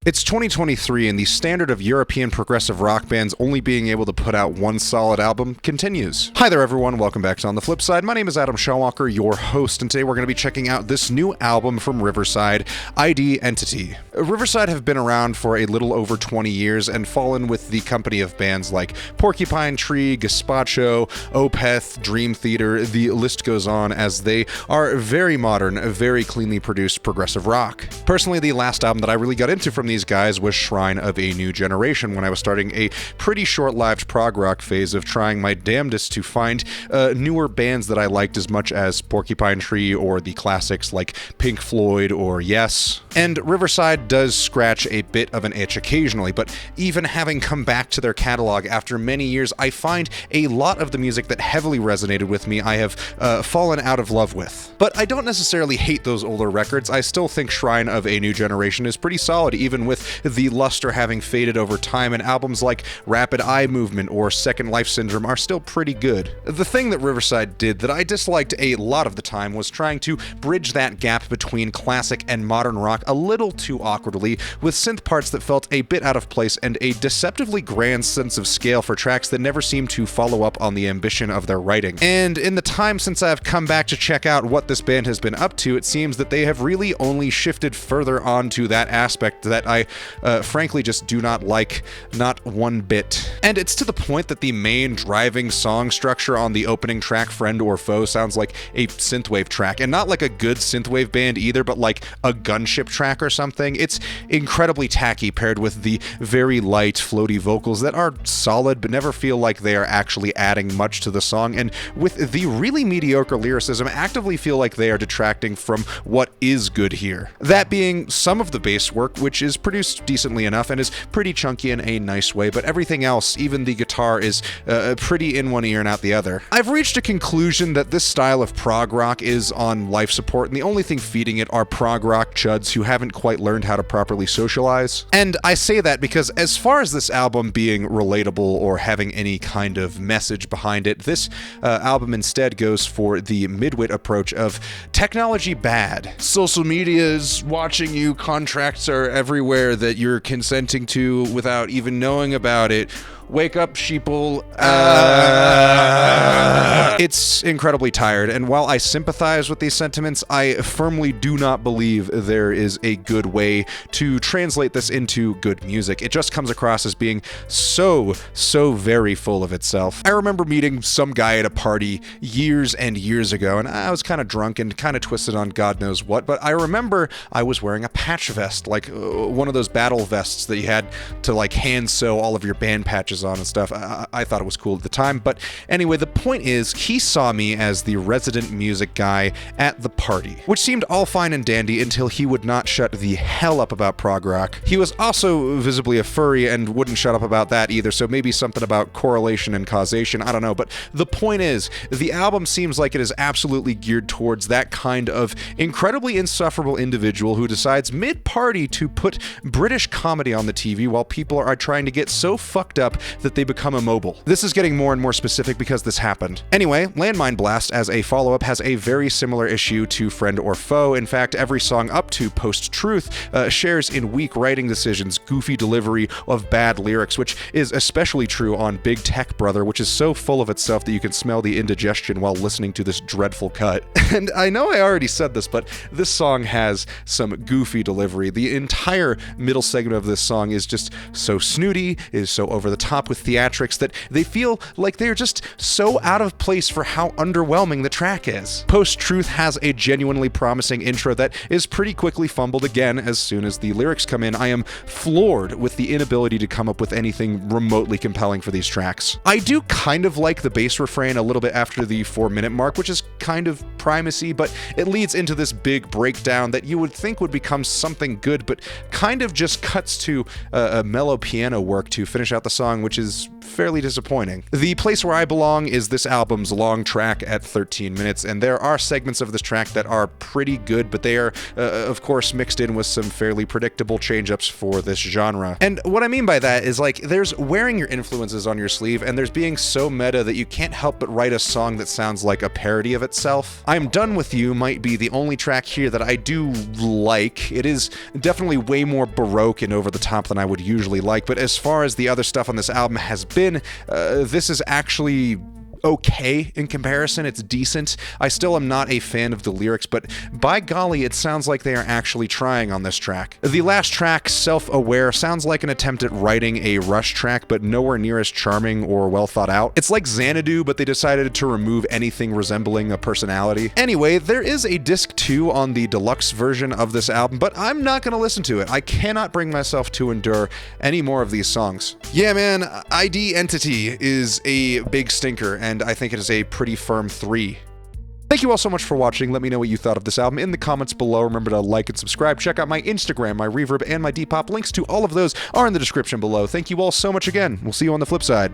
It's 2023 and the standard of European progressive rock bands only being able to put out one solid album continues. Hi there everyone, welcome back to On the Flip Side. My name is Adam Shellwalker, your host, and today we're going to be checking out this new album from Riverside, ID.Entity. Riverside have been around for a little over 20 years and fallen with the company of bands like Porcupine Tree, Gazpacho, Opeth, Dream Theater, the list goes on, as they are very modern, very cleanly produced progressive rock. Personally, the last album that I really got into from these guys was Shrine of a New Generation, when I was starting a pretty short-lived prog rock phase of trying my damnedest to find newer bands that I liked as much as Porcupine Tree or the classics like Pink Floyd or Yes. And Riverside does scratch a bit of an itch occasionally, but even having come back to their catalog after many years, I find a lot of the music that heavily resonated with me I have fallen out of love with. But I don't necessarily hate those older records. I still think Shrine of a New Generation is pretty solid, even with the luster having faded over time, and albums like Rapid Eye Movement or Second Life Syndrome are still pretty good. The thing that Riverside did that I disliked a lot of the time was trying to bridge that gap between classic and modern rock a little too awkwardly, with synth parts that felt a bit out of place and a deceptively grand sense of scale for tracks that never seemed to follow up on the ambition of their writing. And in the time since I've come back to check out what this band has been up to, it seems that they have really only shifted further onto that aspect that I frankly just do not like, not one bit. And it's to the point that the main driving song structure on the opening track, Friend or Foe, sounds like a synthwave track, and not like a good synthwave band either, but like a gunship track or something. It's incredibly tacky paired with the very light, floaty vocals that are solid but never feel like they are actually adding much to the song, and with the really mediocre lyricism actively feel like they are detracting from what is good here. That being some of the bass work, which is produced decently enough and is pretty chunky in a nice way, but everything else, even the guitar, is pretty in one ear and out the other. I've reached a conclusion that this style of prog rock is on life support, and the only thing feeding it are prog rock chuds who haven't quite learned how to properly socialize. And I say that because as far as this album being relatable or having any kind of message behind it, this album instead goes for the midwit approach of technology bad. Social media is watching you, contracts are everywhere that you're consenting to without even knowing about it. Wake up, sheeple. It's incredibly tired, and while I sympathize with these sentiments, I firmly do not believe there is a good way to translate this into good music. It just comes across as being so very full of itself. I remember meeting some guy at a party years and years ago, and I was kind of drunk and kind of twisted on God knows what, but I remember I was wearing a patch vest, like one of those battle vests that you had to like hand sew all of your band patches on and stuff. I thought it was cool at the time, but anyway, the point is, he saw me as the resident music guy at the party, which seemed all fine and dandy until he would not shut the hell up about prog rock. He was also visibly a furry and wouldn't shut up about that either, so maybe something about correlation and causation, I don't know, but the point is, the album seems like it is absolutely geared towards that kind of incredibly insufferable individual who decides mid-party to put British comedy on the TV while people are trying to get so fucked up that they become immobile. This is getting more and more specific because this happened. Anyway, Landmine Blast, as a follow-up, has a very similar issue to Friend or Foe. In fact, every song up to Post-Truth shares in weak writing decisions, goofy delivery of bad lyrics, which is especially true on Big Tech Brother, which is so full of itself that you can smell the indigestion while listening to this dreadful cut. And I know I already said this, but this song has some goofy delivery. The entire middle segment of this song is just so snooty, is so over the top with theatrics that they feel like they're just so out of place for how underwhelming the track is. Post-Truth has a genuinely promising intro that is pretty quickly fumbled again as soon as the lyrics come in. I am floored with the inability to come up with anything remotely compelling for these tracks. I do kind of like the bass refrain a little bit after the 4-minute mark, which is kind of primacy, but it leads into this big breakdown that you would think would become something good, but kind of just cuts to a mellow piano work to finish out the song, which is fairly disappointing. The Place Where I Belong is this album's long track at 13 minutes, and there are segments of this track that are pretty good, but they are, of course, mixed in with some fairly predictable change-ups for this genre. And what I mean by that is, like, there's wearing your influences on your sleeve, and there's being so meta that you can't help but write a song that sounds like a parody of itself. itself. I'm Done With You might be the only track here that I do like. It is definitely way more baroque and over the top than I would usually like, but as far as the other stuff on this album has been, this is actually okay in comparison. It's decent. I still am not a fan of the lyrics, but by golly, it sounds like they are actually trying on this track. The last track, Self-Aware, sounds like an attempt at writing a Rush track, but nowhere near as charming or well thought out. It's like Xanadu, but they decided to remove anything resembling a personality. Anyway, there is a disc 2 on the deluxe version of this album, but I'm not gonna listen to it. I cannot bring myself to endure any more of these songs. Yeah, man, ID.Entity is a big stinker, and I think it is a pretty firm 3. Thank you all so much for watching. Let me know what you thought of this album in the comments below. Remember to like and subscribe. Check out my Instagram, my Reverb, and my Depop. Links to all of those are in the description below. Thank you all so much again. We'll see you on the flip side.